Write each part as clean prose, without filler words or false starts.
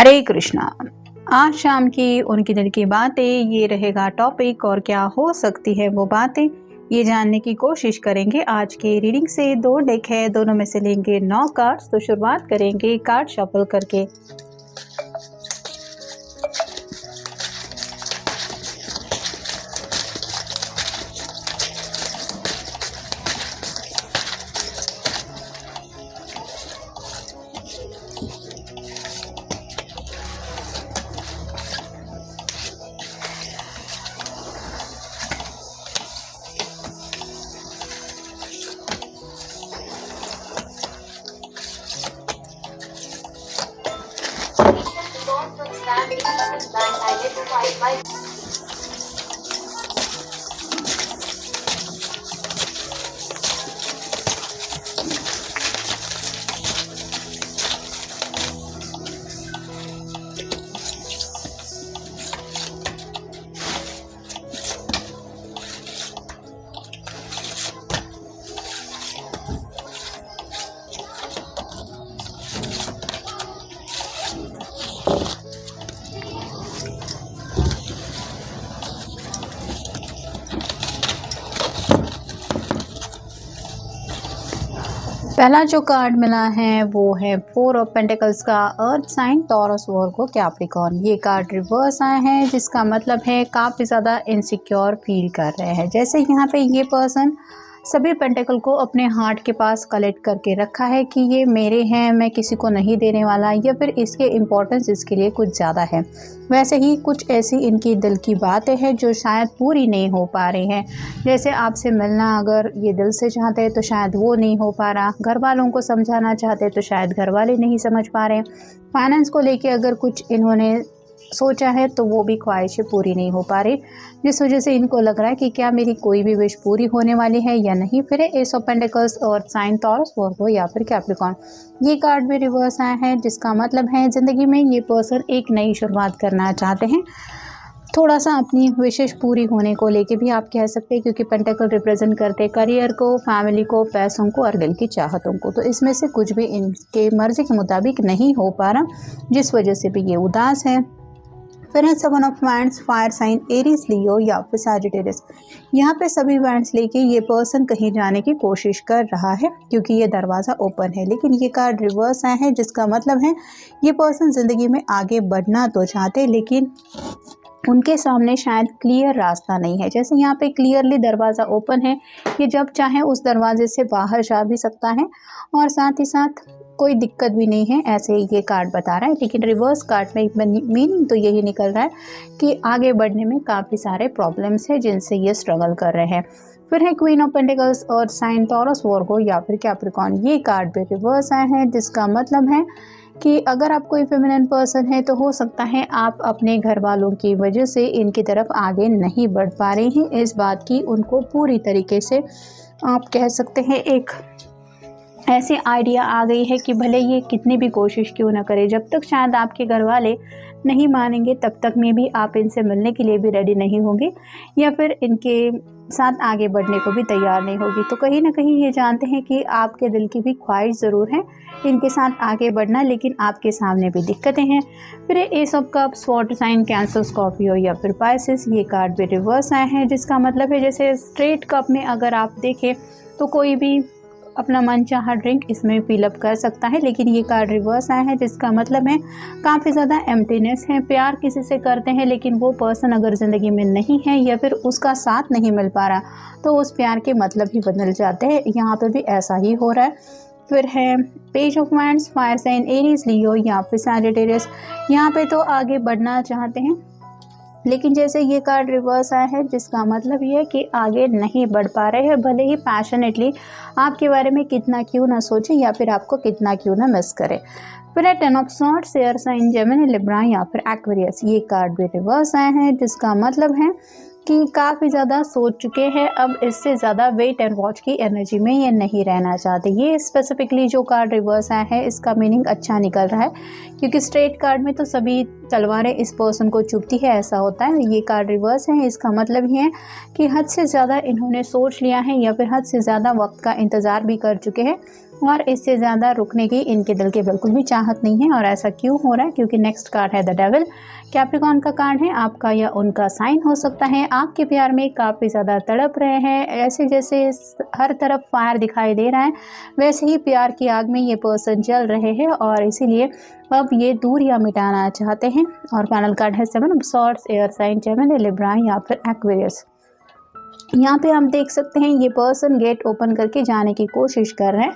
हरे कृष्णा। आज शाम की उनकी दिल की बातें ये रहेगा टॉपिक, और क्या हो सकती है वो बातें ये जानने की कोशिश करेंगे। आज के रीडिंग से 2 डेक है, दोनों में से लेंगे 9 कार्ड्स। तो शुरुआत करेंगे कार्ड शफल करके। Identified by पहला जो कार्ड मिला है वो है 4 ऑफ पेंटिकल्स का अर्थ साइन टॉरस वर्गो कैप्रिकॉर्न। ये कार्ड रिवर्स आया है, जिसका मतलब है काफ़ी ज़्यादा इनसिक्योर फील कर रहे हैं। जैसे यहाँ पे ये पर्सन सभी पेंटिकल को अपने हार्ट के पास कलेक्ट करके रखा है कि ये मेरे हैं, मैं किसी को नहीं देने वाला, या फिर इसके इम्पोर्टेंस इसके लिए कुछ ज़्यादा है। वैसे ही कुछ ऐसी इनकी दिल की बातें हैं जो शायद पूरी नहीं हो पा रही हैं। जैसे आपसे मिलना अगर ये दिल से चाहते हैं तो शायद वो नहीं हो पा रहा, घर वालों को समझाना चाहते हैं तो शायद घर वाले नहीं समझ पा रहे, फाइनेंस को लेके अगर कुछ इन्होंने सोचा है तो वो भी ख्वाहिशें पूरी नहीं हो पा रही, जिस वजह से इनको लग रहा है कि क्या मेरी कोई भी विश पूरी होने वाली है या नहीं। फिर एस ऑफ पेंटिकल्स और साइन टॉरस वर्गो या फिर कैप्रिकॉर्न। ये कार्ड भी रिवर्स आया है, जिसका मतलब है ज़िंदगी में ये पर्सन एक नई शुरुआत करना चाहते हैं। थोड़ा सा अपनी विशेष पूरी होने को लेके भी आप कह सकते हैं, क्योंकि पेंटिकल रिप्रेजेंट करते हैं करियर को, फैमिली को, पैसों को और दिल की चाहतों को। तो इसमें से कुछ भी इनके मर्जी के मुताबिक नहीं हो पा रहा, जिस वजह से भी ये उदास है। फिर है 7 of wands, fire sign Aries, Leo या फिर सैजिटेरियस। यहाँ पे सभी वांड्स लेके ये पर्सन कहीं जाने की कोशिश कर रहा है, क्योंकि ये दरवाज़ा ओपन है। लेकिन ये कार्ड रिवर्स आया है, जिसका मतलब है ये पर्सन ज़िंदगी में आगे बढ़ना तो चाहते, लेकिन उनके सामने शायद क्लियर रास्ता नहीं है। जैसे यहाँ पे क्लियरली दरवाज़ा ओपन है, ये जब चाहे उस दरवाजे से बाहर जा भी सकता है, और साथ ही साथ कोई दिक्कत भी नहीं है, ऐसे ही ये कार्ड बता रहा है। लेकिन रिवर्स कार्ड में मीनिंग तो यही निकल रहा है कि आगे बढ़ने में काफ़ी सारे प्रॉब्लम्स हैं जिनसे ये स्ट्रगल कर रहे हैं। फिर है क्वीन ऑफ पेंटिकल्स और साइन टॉरस वर्गो या फिर कैप्रिकॉर्न। ये कार्ड भी रिवर्स आए हैं, जिसका मतलब है कि अगर आप कोई फेमिनिन पर्सन है तो हो सकता है आप अपने घर वालों की वजह से इनकी तरफ आगे नहीं बढ़ पा रहे हैं। इस बात की उनको पूरी तरीके से आप कह सकते हैं एक ऐसी आइडिया आ गई है कि भले ये कितनी भी कोशिश क्यों ना करे, जब तक शायद आपके घर वाले नहीं मानेंगे तब तक में भी आप इनसे मिलने के लिए भी रेडी नहीं होंगे, या फिर इनके साथ आगे बढ़ने को भी तैयार नहीं होगी। तो कहीं ना कहीं ये जानते हैं कि आपके दिल की भी ख्वाहिश ज़रूर है इनके साथ आगे बढ़ना, लेकिन आपके सामने भी दिक्कतें हैं। फिर ace of cups, water sign Cancer, Scorpio या फिर पाइसेस। ये कार्ड भी रिवर्स आए हैं, जिसका मतलब है जैसे स्ट्रेट कप में अगर आप देखें तो कोई भी अपना मनचाहा ड्रिंक इसमें फिलअप कर सकता है, लेकिन ये कार्ड रिवर्स आया है, जिसका मतलब है काफ़ी ज़्यादा एम्प्टीनेस है। प्यार किसी से करते हैं, लेकिन वो पर्सन अगर ज़िंदगी में नहीं है या फिर उसका साथ नहीं मिल पा रहा, तो उस प्यार के मतलब ही बदल जाते हैं। यहाँ पे भी ऐसा ही हो रहा है। फिर है page of wands, fire sign Aries, Leo या फिर सैजिटेरियस। यहाँ पे तो आगे बढ़ना चाहते हैं, लेकिन जैसे ये कार्ड रिवर्स आया है, जिसका मतलब ये है कि आगे नहीं बढ़ पा रहे हैं, भले ही पैशनेटली आपके बारे में कितना क्यों ना सोचे या फिर आपको कितना क्यों ना मिस करे। फिर है 10 of swords, air sign, Gemini, Libra या फिर एक्वेरियस। ये कार्ड भी रिवर्स आए हैं, जिसका मतलब है कि काफ़ी ज़्यादा सोच चुके हैं, अब इससे ज़्यादा वेट एंड वॉच की एनर्जी में ये नहीं रहना चाहते। ये स्पेसिफिकली जो कार्ड रिवर्स आया है इसका मीनिंग अच्छा निकल रहा है, क्योंकि स्ट्रेट कार्ड में तो सभी तलवारें इस पर्सन को चुभती है, ऐसा होता है। ये कार्ड रिवर्स है, इसका मतलब ये है कि हद से ज़्यादा इन्होंने सोच लिया है या फिर हद से ज़्यादा वक्त का इंतज़ार भी कर चुके हैं। और इससे ज़्यादा रुकने की इनके दिल की बिल्कुल भी चाहत नहीं है। और ऐसा क्यों हो रहा है? क्योंकि नेक्स्ट कार्ड है द डेविल। कैप्रिकॉर्न का कार्ड है, आपका या उनका साइन हो सकता है। आपके प्यार में काफ़ी ज़्यादा तड़प रहे हैं, ऐसे जैसे हर तरफ फायर दिखाई दे रहा है, वैसे ही प्यार की आग में ये पर्सन जल रहे हैं और इसीलिए अब ये दूरियां मिटाना चाहते हैं। और फाइनल कार्ड है seven of swords, air sign, Gemini, Libra या फिर एक्वेरियस। यहाँ पे हम देख सकते हैं ये पर्सन गेट ओपन करके जाने की कोशिश कर रहे हैं।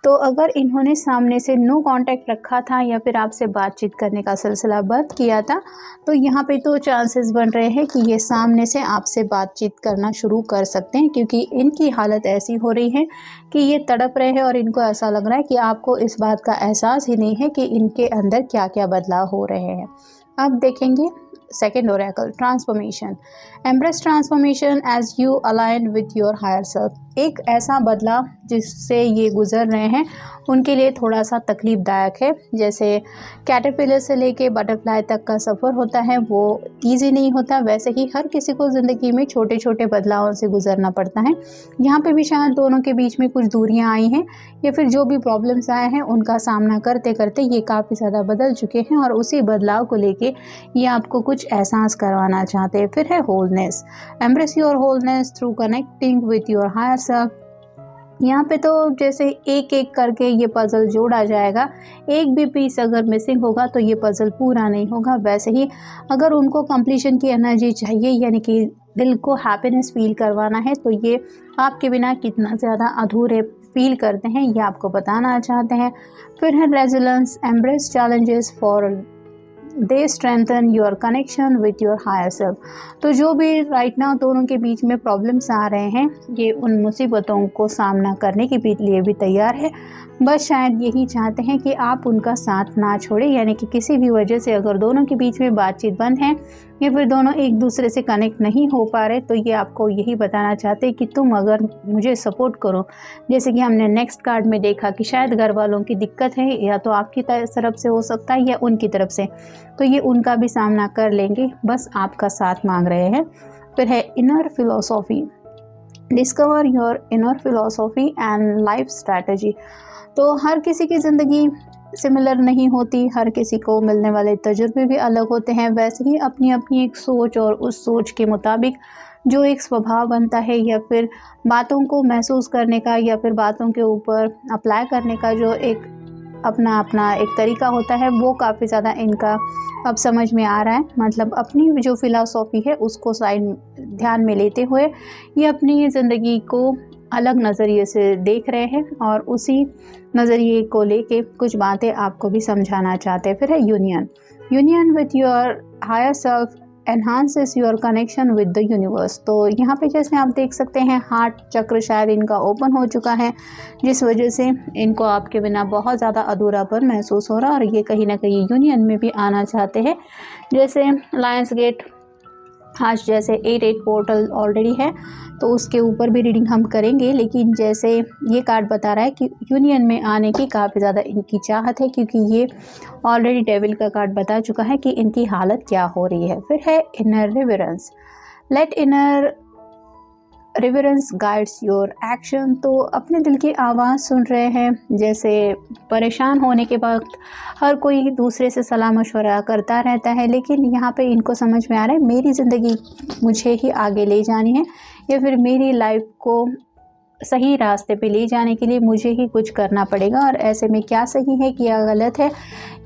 तो अगर इन्होंने सामने से नो कांटेक्ट रखा था या फिर आपसे बातचीत करने का सिलसिला बंद किया था, तो यहाँ पे तो चांसेस बन रहे हैं कि ये सामने से आपसे बातचीत करना शुरू कर सकते हैं, क्योंकि इनकी हालत ऐसी हो रही है कि ये तड़प रहे हैं और इनको ऐसा लग रहा है कि आपको इस बात का एहसास ही नहीं है कि इनके अंदर क्या क्या बदलाव हो रहे हैं। अब देखेंगे second oracle, transformation. Embrace transformation as you align with your higher self. एक ऐसा बदलाव जिससे ये गुजर रहे हैं उनके लिए थोड़ा सा तकलीफ़दायक है। जैसे कैटरपिलर से लेके बटरफ्लाई तक का सफ़र होता है वो ईजी नहीं होता, वैसे ही हर किसी को ज़िंदगी में छोटे छोटे बदलावों से गुजरना पड़ता है। यहाँ पे भी शायद दोनों के बीच में कुछ दूरियाँ आई हैं या फिर जो भी प्रॉब्लम्स आए हैं उनका सामना करते करते ये काफ़ी ज़्यादा बदल चुके हैं और उसी बदलाव को लेके ये आपको कुछ एहसास करवाना चाहते हैं। फिर है wholeness. Embrace your wholeness through connecting with your higher self. यहाँ पे तो जैसे एक एक करके ये पज़ल जोड़ा जाएगा, एक भी पीस अगर मिसिंग होगा तो ये पज़ल पूरा नहीं होगा। वैसे ही अगर उनको कंप्लीशन की एनर्जी चाहिए, यानी कि दिल को हैप्पीनेस फील करवाना है, तो ये आपके बिना कितना ज़्यादा अधूरे फील करते हैं ये आपको बताना चाहते हैं। फिर है resilience. Embrace challenges for they strengthen your connection with your higher self. तो जो भी राइट नाउ दोनों के बीच में प्रॉब्लम्स आ रहे हैं, ये उन मुसीबतों को सामना करने के लिए भी तैयार है। बस शायद यही चाहते हैं कि आप उनका साथ ना छोड़ें, यानी कि किसी भी वजह से अगर दोनों के बीच में बातचीत बंद है या फिर दोनों एक दूसरे से कनेक्ट नहीं हो पा रहे, तो ये आपको यही बताना चाहते हैं कि तुम अगर मुझे सपोर्ट करो। जैसे कि हमने नेक्स्ट कार्ड में देखा कि शायद घर वालों की दिक्कत है, या तो आपकी तरफ से हो सकता है या उनकी तरफ से, तो ये उनका भी सामना कर लेंगे, बस आपका साथ मांग रहे हैं। फिर है inner philosophy. Discover your inner philosophy and life strategy. तो हर किसी की ज़िंदगी सिमिलर नहीं होती, हर किसी को मिलने वाले तजुर्बे भी अलग होते हैं। वैसे ही अपनी अपनी एक सोच और उस सोच के मुताबिक जो एक स्वभाव बनता है या फिर बातों को महसूस करने का या फिर बातों के ऊपर अप्लाई करने का जो एक अपना अपना एक तरीका होता है, वो काफ़ी ज़्यादा इनका अब समझ में आ रहा है। मतलब अपनी जो फ़िलासॉफ़ी है उसको साइड ध्यान में लेते हुए ये अपनी ज़िंदगी को अलग नज़रिए से देख रहे हैं और उसी नज़रिए को लेके कुछ बातें आपको भी समझाना चाहते हैं। फिर है union. Union with your higher self enhances your connection with the universe. तो यहाँ पे जैसे आप देख सकते हैं हार्ट चक्र शायद इनका ओपन हो चुका है, जिस वजह से इनको आपके बिना बहुत ज़्यादा अधूरापन महसूस हो रहा है और ये कहीं ना कहीं यूनियन में भी आना चाहते हैं। जैसे लायंस गेट आज जैसे 8 पोर्टल ऑलरेडी है, तो उसके ऊपर भी रीडिंग हम करेंगे, लेकिन जैसे ये कार्ड बता रहा है कि यूनियन में आने की काफ़ी ज़्यादा इनकी चाहत है, क्योंकि ये ऑलरेडी डेविल का कार्ड बता चुका है कि इनकी हालत क्या हो रही है। फिर है inner reverence. Let inner reverence guides your action. तो अपने दिल की आवाज़ सुन रहे हैं। जैसे परेशान होने के वक्त हर कोई दूसरे से सलाह मशवरा करता रहता है, लेकिन यहाँ पे इनको समझ में आ रहा है मेरी ज़िंदगी मुझे ही आगे ले जानी है या फिर मेरी लाइफ को सही रास्ते पे ले जाने के लिए मुझे ही कुछ करना पड़ेगा। और ऐसे में क्या सही है क्या गलत है,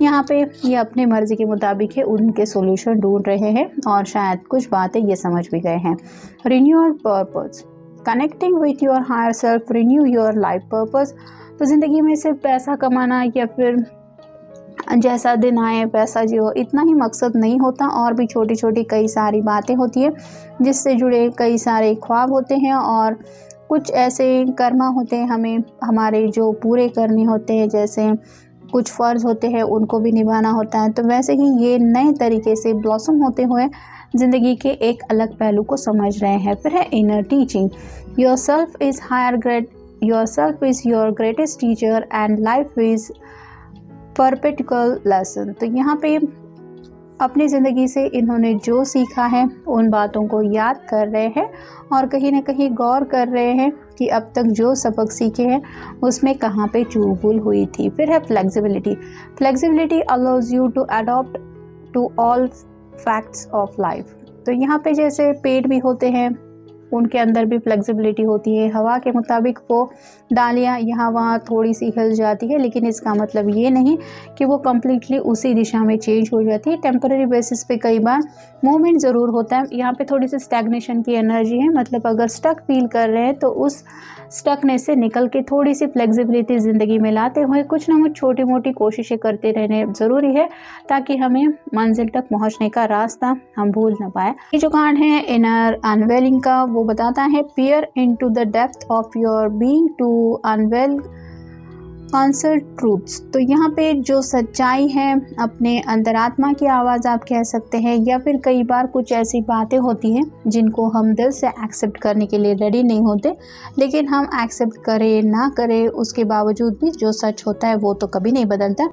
यहाँ पे ये अपने मर्ज़ी के मुताबिक है उनके सॉल्यूशन ढूंढ रहे हैं और शायद कुछ बातें ये समझ भी गए हैं। Renew your purpose. Connecting with your higher self, renew your life purpose. तो ज़िंदगी में सिर्फ पैसा कमाना या फिर जैसा दिन आए पैसा जियो, इतना ही मकसद नहीं होता, और भी छोटी छोटी कई सारी बातें होती है जिससे जुड़े कई सारे ख्वाब होते हैं और कुछ ऐसे कर्मा होते हैं हमें हमारे जो पूरे करने होते हैं। जैसे कुछ फ़र्ज़ होते हैं उनको भी निभाना होता है। तो वैसे ही ये नए तरीके से ब्लॉसम होते हुए ज़िंदगी के एक अलग पहलू को समझ रहे हैं। फिर है inner teaching. Your self is your greatest teacher and life is perpetual lesson. तो यहाँ पे अपनी ज़िंदगी से इन्होंने जो सीखा है उन बातों को याद कर रहे हैं और कहीं ना कहीं गौर कर रहे हैं कि अब तक जो सबक सीखे हैं उसमें कहाँ पे चूक भूल हुई थी। फिर है flexibility. Flexibility allows you to adopt to all facts of life. तो यहाँ पे जैसे पेड़ भी होते हैं, उनके अंदर भी फ्लेक्सिबिलिटी होती है। हवा के मुताबिक वो डालियाँ यहाँ वहाँ थोड़ी सी हिल जाती है, लेकिन इसका मतलब ये नहीं कि वो कम्प्लीटली उसी दिशा में चेंज हो जाती है। टेम्पररी बेसिस पे कई बार मूवमेंट ज़रूर होता है। यहाँ पे थोड़ी सी स्टैग्नेशन की एनर्जी है, मतलब अगर स्टक फील कर रहे हैं तो उस स्टकनेस से निकल के थोड़ी सी फ्लेक्सिबिलिटी ज़िंदगी में लाते हुए कुछ ना कुछ छोटी मोटी कोशिशें करते रहने ज़रूरी है, ताकि हमें मंजिल तक पहुँचने का रास्ता हम भूल ना पाए। ये जो कार्ड है इनर अनवेलिंग का, वो बताता है peer into the depth of your being to unveil concealed truths. तो यहाँ पे जो सच्चाई है, अपने अंतरात्मा की आवाज़ आप कह सकते हैं, या फिर कई बार कुछ ऐसी बातें होती हैं जिनको हम दिल से एक्सेप्ट करने के लिए रेडी नहीं होते, लेकिन हम एक्सेप्ट करें ना करें उसके बावजूद भी जो सच होता है वो तो कभी नहीं बदलता।